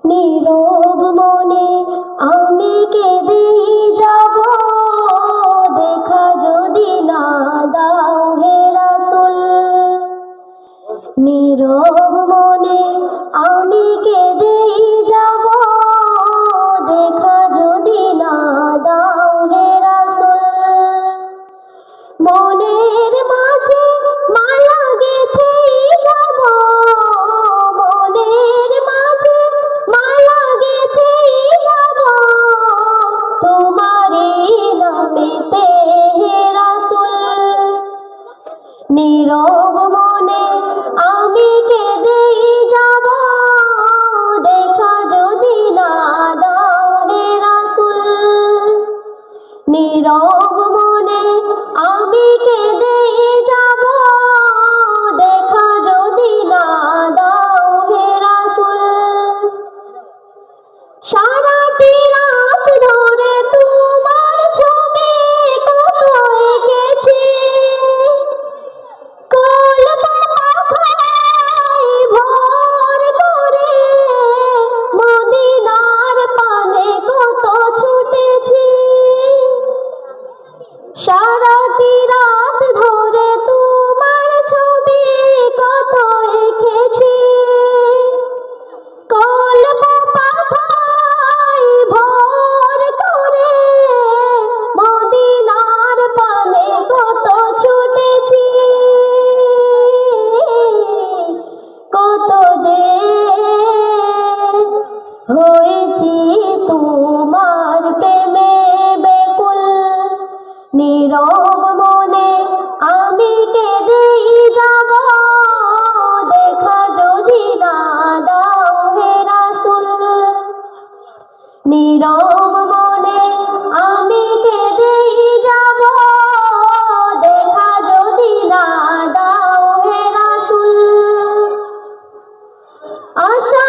নীরব মনে আমি কেঁদেই যাব, দেখা যদি না দাও হে রাসূল। নীরব মনে আমি কেঁদেই যাব, দেখা যদি না দাও হে রাসূল। মনের মাঝে মালা গেঁথেই যাব, মনের মাঝে মালা গেঁথেই যাব, তোমারই নামেতে হে রাসূল। নীরব মনে আমি কেঁদেই যাব, দেখা যদি না দাও হে রাসূল। নীরব মনে আমি কেঁদেই যাব, দেখা যদি না দাও হে রাসূল। সারাটি রাত ধরে তোমার ছবি কত এঁকেছি, কলম পাতায় ভর করে মদিনার পানে কত ছুটেছি। সারাটি রাত ধরে তোমার ছবি কত এঁকেছি, কলম পাতায় ভর করে মদিনার পানে কত ছুটেছি। কত যে হয়েছি তোমার প্রেমে বেকুল। নীরব মনে আমি কেঁদেই যাব, দেখা যদি না দাও হে রাসূল। নীরব মনে আমি কেঁদেই যাব, দেখা যদি না দাও হে রাসূল। আশা